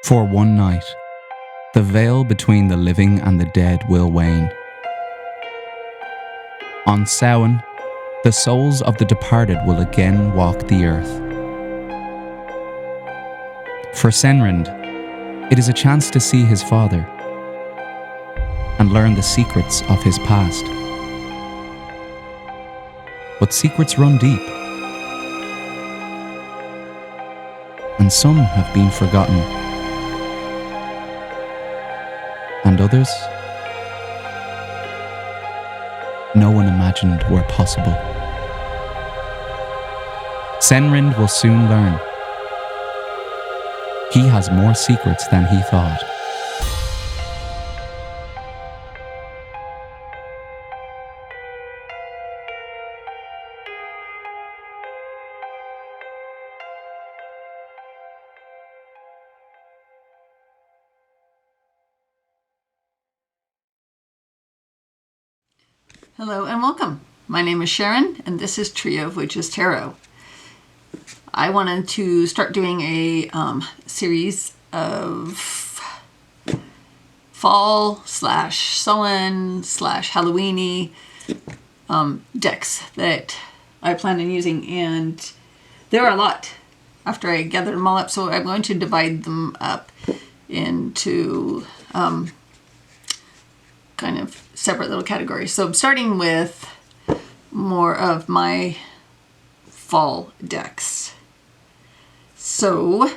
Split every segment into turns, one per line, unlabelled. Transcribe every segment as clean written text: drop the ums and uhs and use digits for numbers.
For one night, the veil between the living and the dead will wane. On Samhain, the souls of the departed will again walk the earth. For Senrind, it is a chance to see his father and learn the secrets of his past. But secrets run deep, and some have been forgotten, and others no one imagined were possible. Senrind will soon learn. He has more secrets than he thought.
Hello and welcome. My name is Sharon and this is Trio.of.Witches Tarot. I wanted to start doing a series of fall / Samhain / Halloweeny decks that I plan on using, and there are a lot after I gather them all up, so I'm going to divide them up into kind of separate little categories. So I'm starting with more of my fall decks. So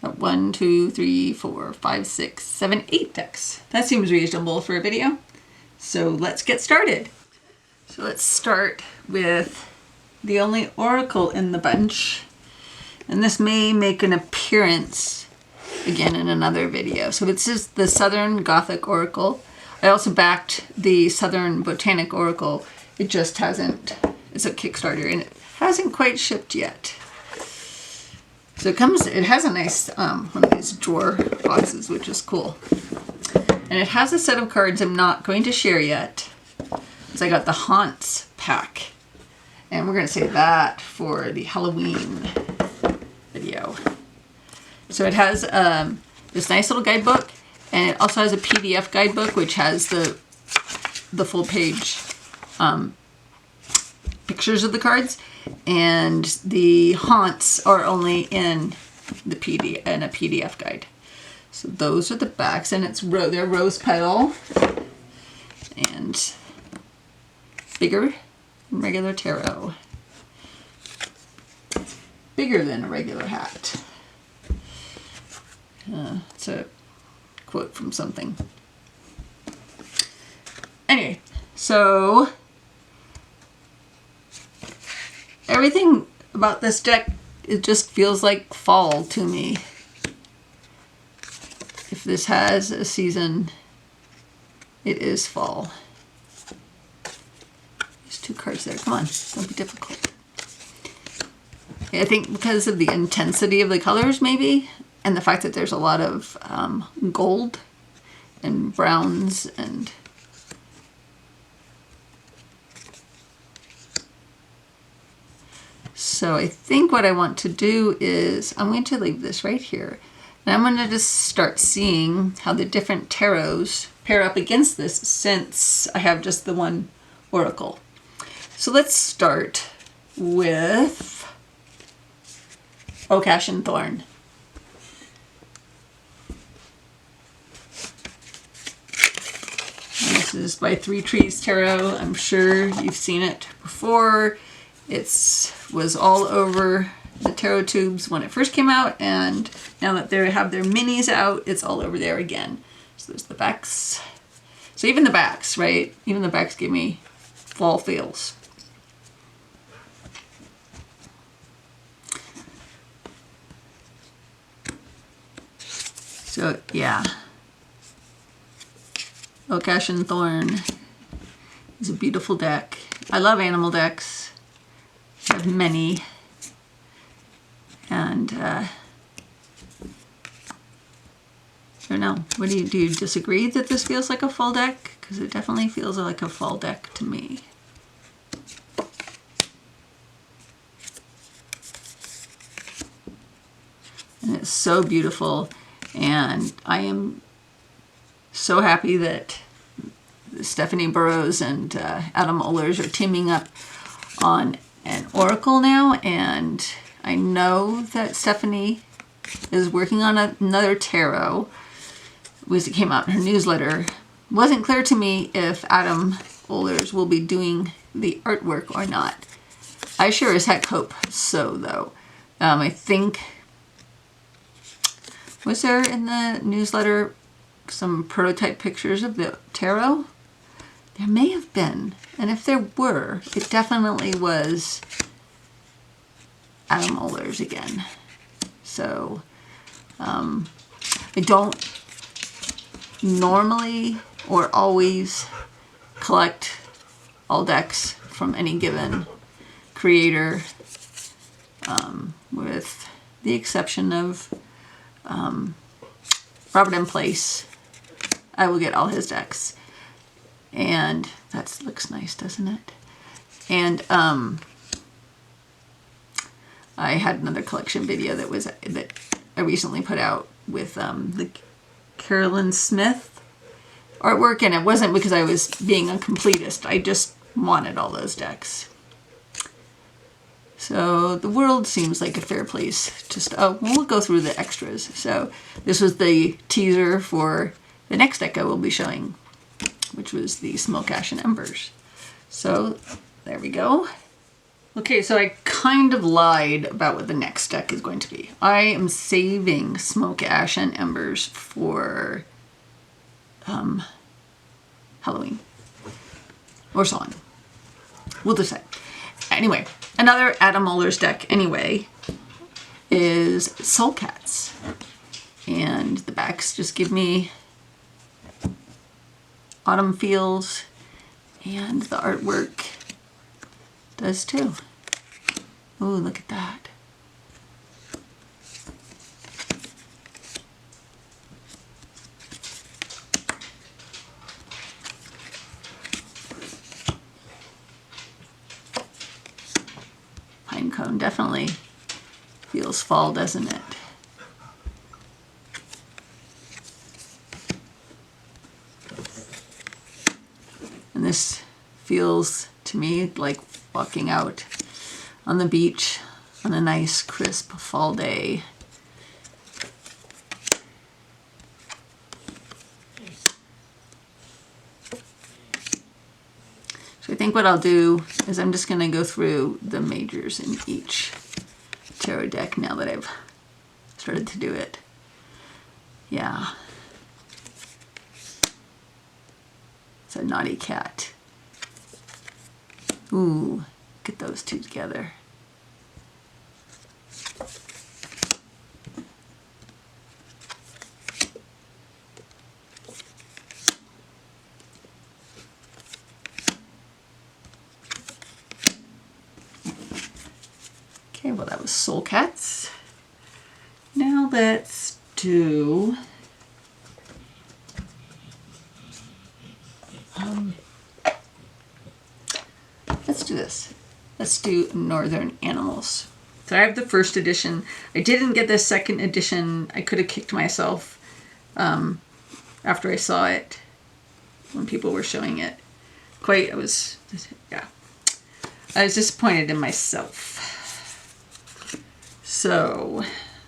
1, 2, 3, 4, 5, 6, 7, 8 decks. That seems reasonable for a video. So let's get started. So let's start with the only oracle in the bunch, and this may make an appearance again in another video. So it's just the Southern Gothic Oracle. I also backed the Southern Botanic Oracle. It just hasn't, it's a Kickstarter and it hasn't quite shipped yet. So it has a nice one of these drawer boxes, which is cool. And it has a set of cards I'm not going to share yet, because I got the Haunts pack. And we're going to save that for the Halloween video. So it has this nice little guidebook, and it also has a PDF guidebook which has the full page pictures of the cards, and the haunts are only in the PDF guide. So those are the backs, and they're rose petal and bigger than regular tarot. Bigger than a regular hat. It's a quote from something. Anyway, so everything about this deck, it just feels like fall to me. If this has a season, it is fall. There's 2 cards there. Come on, don't be difficult. I think because of the intensity of the colors, maybe, and the fact that there's a lot of gold and browns and so I think what I want to do is I'm going to leave this right here, and I'm going to just start seeing how the different tarots pair up against this, since I have just the one oracle. So let's start with Oak, Ash, and Thorn. This is by 3 Trees Tarot. I'm sure you've seen it before. It was all over the tarot tubes when it first came out, and now that they have their minis out, it's all over there again. So there's the backs. So even the backs, right? Even the backs give me fall feels. So yeah. Oak, Ash, and Thorn is a beautiful deck. I love animal decks. I have many. And I don't know. What do you disagree that this feels like a fall deck? Because it definitely feels like a fall deck to me. And it's so beautiful. And I am so happy that Stephanie Burrows and Adam Ohlers are teaming up on an oracle now. And I know that Stephanie is working on another tarot, because it came out in her newsletter. It wasn't clear to me if Adam Ohlers will be doing the artwork or not. I sure as heck hope so, though. I think, was there in the newsletter some prototype pictures of the tarot? There may have been. And if there were, it definitely was Adam Ohlers again. So, I don't normally or always collect all decks from any given creator, with the exception of Robert M. Place. I will get all his decks. And that looks nice, doesn't it? And I had another collection video that I recently put out with the Carolyn Smith artwork, and it wasn't because I was being a completist. I just wanted all those decks. So the world seems like a fair place. Just we'll go through the extras. So this was the teaser for the next deck I will be showing, which was the Smoke, Ash, and Embers. So there we go. Okay, so I kind of lied about what the next deck is going to be. I am saving Smoke, Ash, and Embers for Halloween. Or so on. We'll decide. Anyway, another Adam Ohlers deck, anyway, is Soul Cats. And the backs just give me autumn feels, and the artwork does too. Ooh, look at that. Pinecone definitely feels fall, doesn't it? And this feels to me like walking out on the beach on a nice crisp fall day. So I think what I'll do is I'm just going to go through the majors in each tarot deck now that I've started to do it. Yeah. It's a naughty cat. Ooh, get those two together. Okay, well that was Soul Cats. Now let's do this. Let's do Northern Animals. So I have the first edition. I didn't get the second edition. I could have kicked myself after I saw it when people were showing it. I was disappointed in myself. So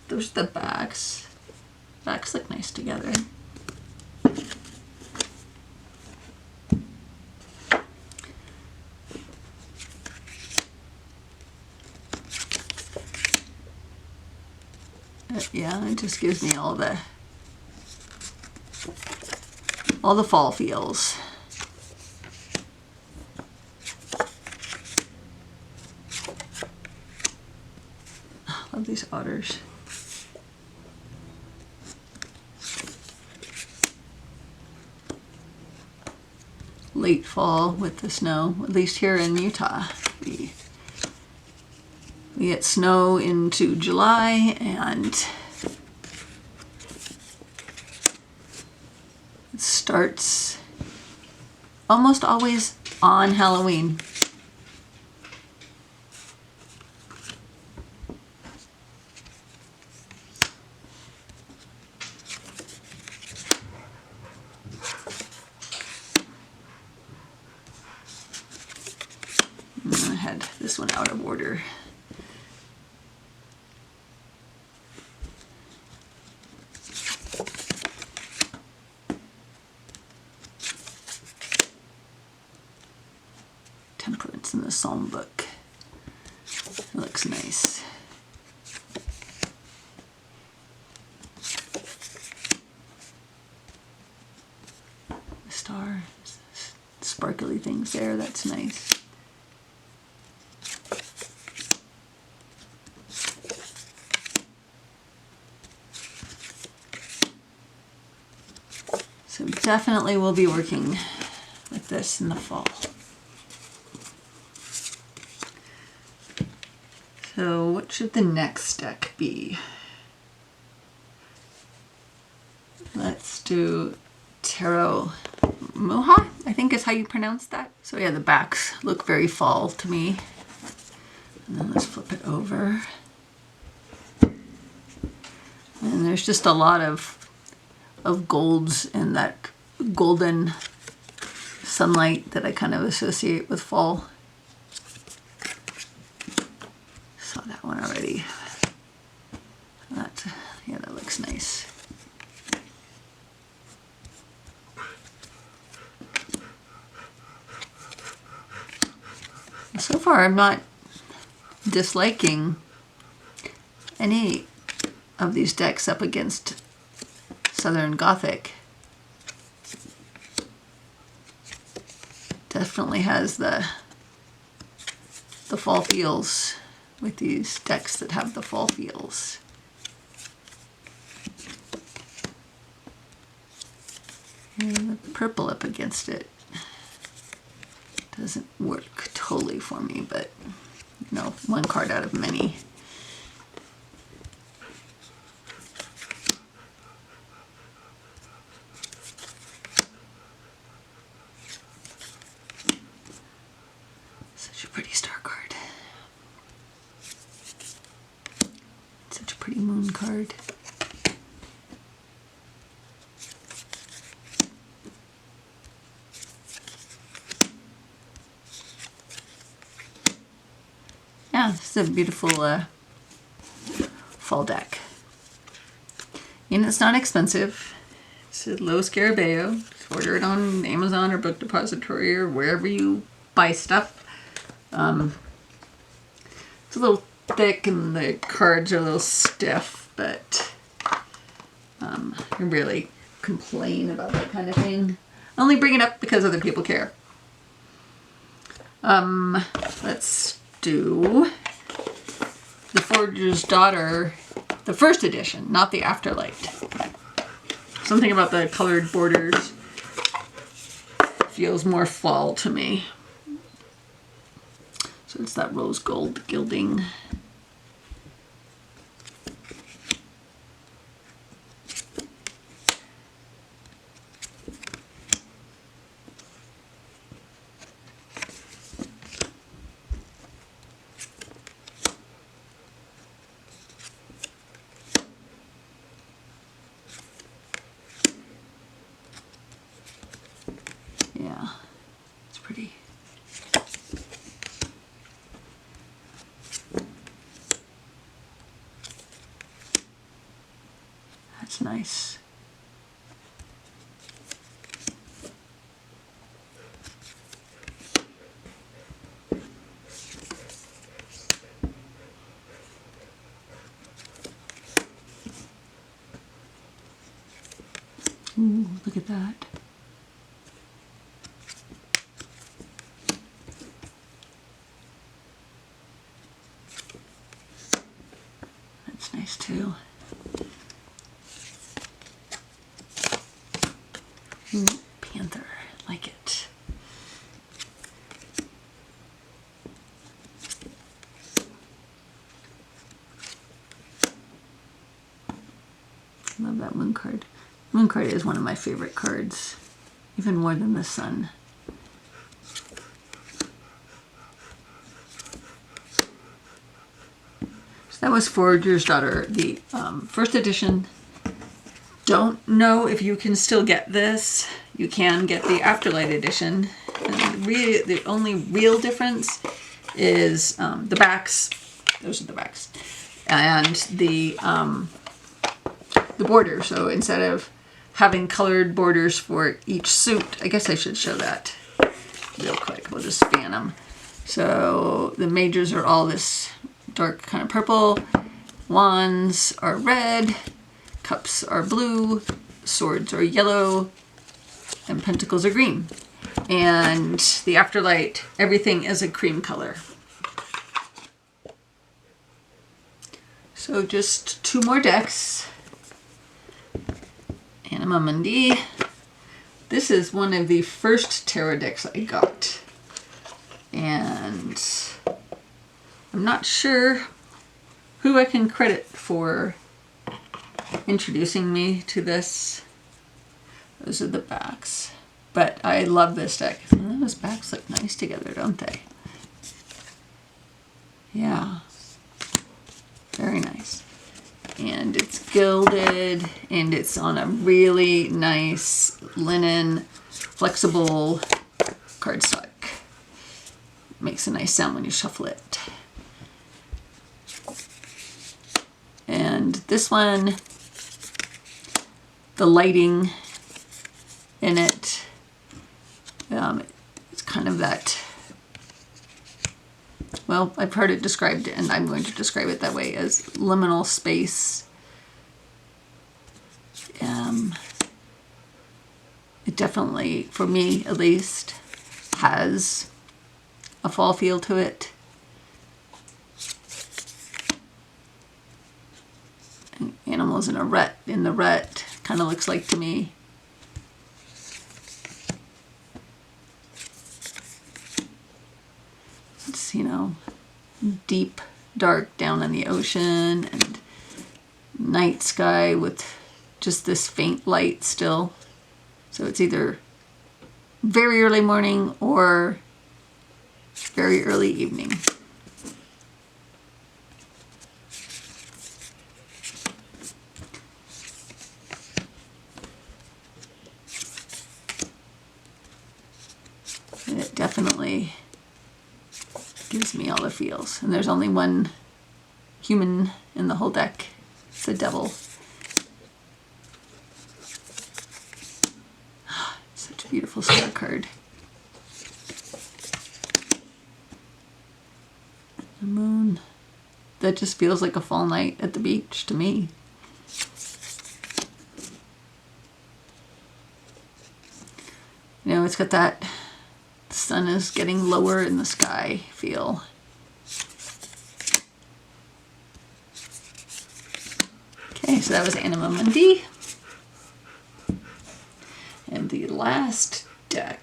those are the backs. Backs look nice together. Yeah, it just gives me all the fall feels. Love these otters. Late fall with the snow, at least here in Utah. We get snow into July, and it starts almost always on Halloween. this one out of order. Temperance in the Psalm book. It looks nice. The star, sparkly things there, that's nice. So definitely we'll be working with this in the fall. So what should the next deck be? Let's do Trio Mucha, I think is how you pronounce that. So yeah, the backs look very fall to me. And then let's flip it over. And there's just a lot of golds and that golden sunlight that I kind of associate with fall. Saw that one already. Yeah, that looks nice. So far, I'm not disliking any of these decks up against Southern Gothic. Definitely has the fall feels with these decks that have the fall feels. And the purple up against it doesn't work totally for me, but you know, one card out of many. Such a pretty star card. Such a pretty moon card. Yeah, this is a beautiful fall deck. And it's not expensive. It's a low Scarabeo. Just order it on Amazon or Book Depository or wherever you buy stuff. It's a little thick and the cards are a little stiff, but I really complain about that kind of thing. I only bring it up because other people care. Let's do the Forager's Daughter, the first edition, not the Afterlight. Something about the colored borders feels more fall to me. So it's that rose gold gilding. Yeah, it's pretty. That's nice. Ooh, look at that. That's nice too. Ooh, panther, like it. Love that moon card. Moon card is one of my favorite cards, even more than the sun. So that was Forager's Daughter, the first edition. Don't know if you can still get this. You can get the Afterlight edition. And the only real difference is the backs. Those are the backs. And the border. So instead of having colored borders for each suit, I guess I should show that real quick. We'll just span them. So the majors are all this dark kind of purple. Wands are red. Cups are blue. Swords are yellow. And pentacles are green. And the afterlight, everything is a cream color. So just 2 more decks. Anima Mundi. This is one of the first tarot decks I got. And I'm not sure who I can credit for introducing me to this. Those are the backs. But I love this deck. And those backs look nice together, don't they? Yeah. Very nice. And it's gilded, and it's on a really nice linen, flexible cardstock. Makes a nice sound when you shuffle it. And this one, the lighting in it, it's kind of that, well, I've heard it described, and I'm going to describe it that way, as liminal space. It definitely, for me at least, has a fall feel to it. Animals in a rut, in the rut, kind of looks like to me. It's, you know, deep, dark down in the ocean, and night sky with just this faint light still. So it's either very early morning or very early evening. And it definitely gives me all the feels. And there's only one human in the whole deck. It's the devil. Such a beautiful star card. The moon. That just feels like a fall night at the beach to me. You know, it's got that the sun is getting lower in the sky feel. Okay, so that was Anima Mundi. And the last deck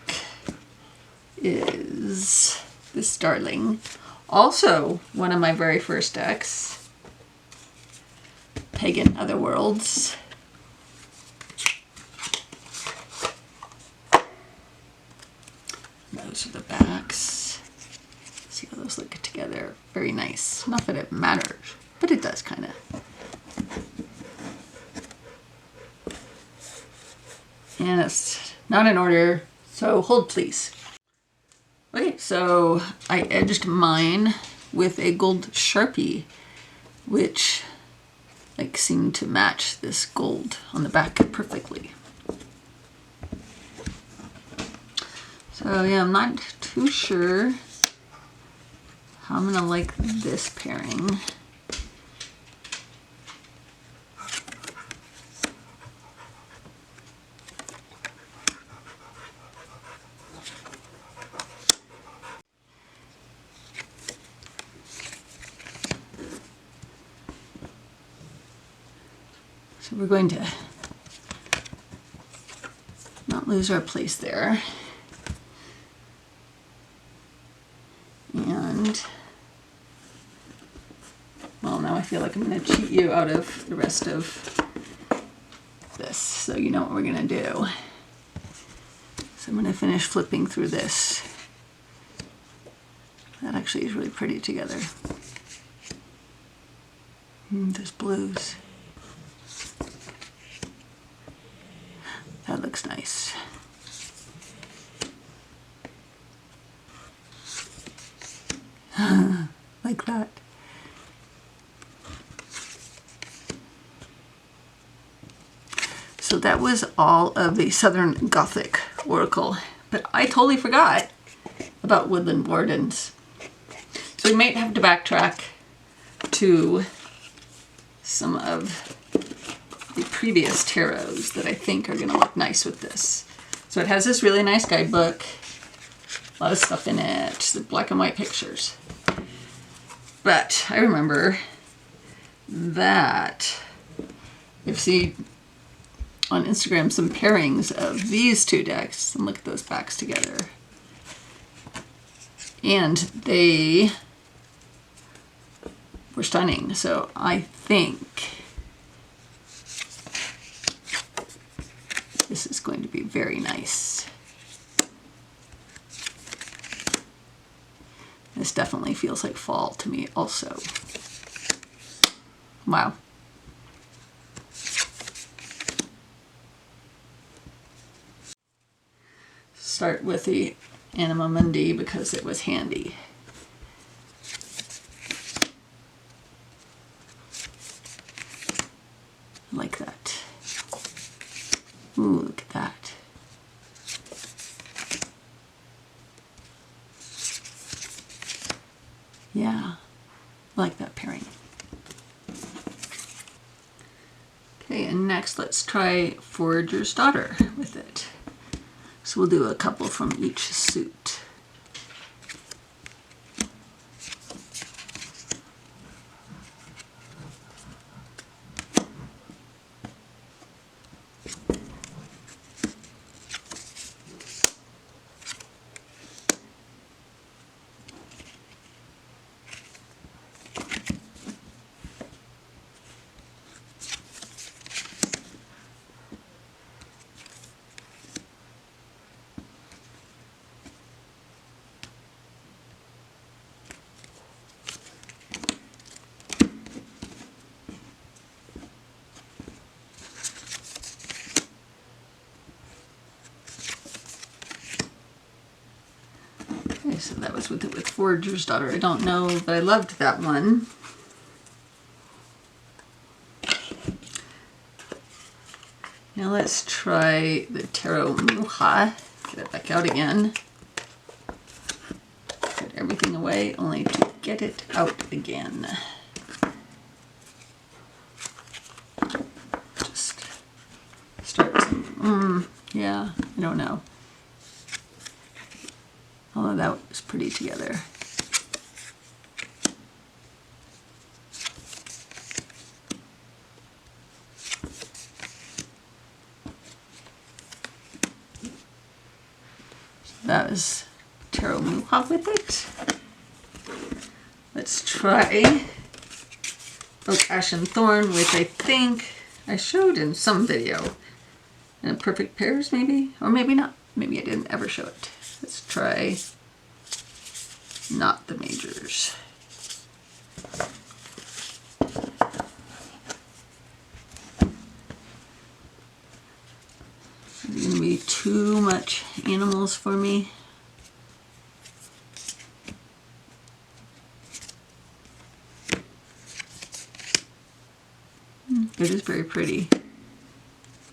is this darling. Also one of my very first decks. Pagan Otherworlds. Those are the backs. See how those look together. Very nice. Not that it matters, but it does kind of. And it's not in order, so hold please. Okay, so I edged mine with a gold Sharpie, which like seemed to match this gold on the back perfectly. So yeah, I'm not too sure how I'm gonna like this pairing. So we're going to not lose our place there. And, well, now I feel like I'm going to cheat you out of the rest of this, so you know what we're going to do. So I'm going to finish flipping through this. That actually is really pretty together. There's blues. That looks nice. like that. So that was all of the Southern Gothic Oracle, but I totally forgot about Woodland Wardens. So we might have to backtrack to some of the previous tarots that I think are going to look nice with this. So it has this really nice guidebook, a lot of stuff in it, the black and white pictures. But I remember that I've seen on Instagram some pairings of these two decks, and look at those backs together. And they were stunning, so I think this is going to be very nice. This definitely feels like fall to me also. Wow. Start with the Anima Mundi because it was handy. Like that. Ooh, look at that. Yeah, I like that pairing. Okay, and next let's try Forager's Daughter with it. So we'll do a couple from each suit. Okay, so that was with Forager's Daughter. I don't know, but I loved that one. Now let's try the Tarot Mucha. Get it back out again. Put everything away, only to get it out again. Just start some, yeah, I don't know. Although that was pretty together. That was Tarot Mucha with it. Let's try Oak, Ash, and Thorn, which I think I showed in some video. And Perfect Pairs, maybe? Or maybe not. Maybe I didn't ever show it. Let's try Not the Majors. Is it going to be too much animals for me? It is very pretty.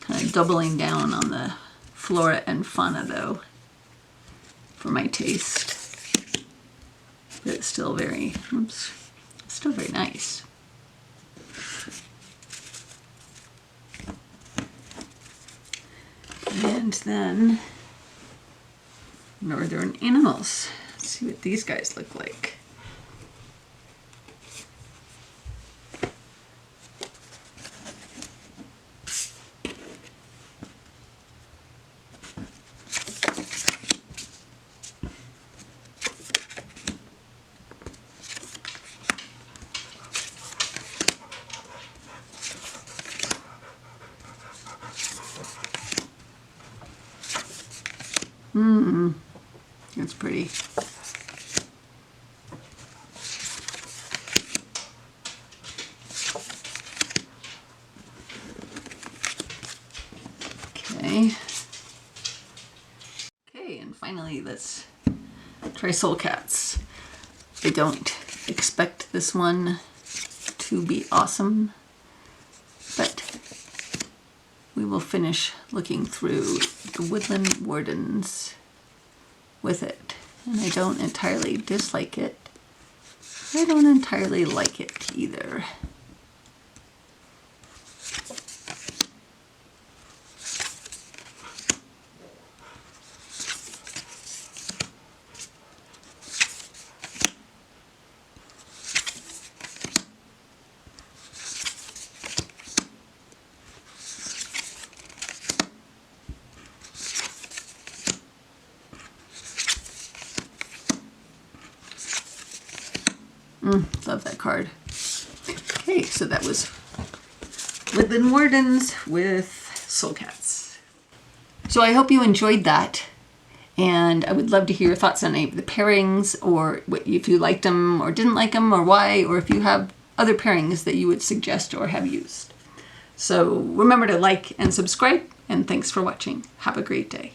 Kind of doubling down on the flora and fauna though, for my taste. But it's still very, still very nice. And then Northern Animals. Let's see what these guys look like. It's pretty. Okay. Okay, and finally let's try Soul Cats. I don't expect this one to be awesome, but we will finish looking through the Woodland Wardens with it. And I don't entirely dislike it. I don't entirely like it either. Love that card. Okay, so that was Woodland Wardens with Soul Cats. So I hope you enjoyed that, and I would love to hear your thoughts on any of the pairings, or if you liked them or didn't like them, or why, or if you have other pairings that you would suggest or have used. So remember to like and subscribe, and thanks for watching. Have a great day.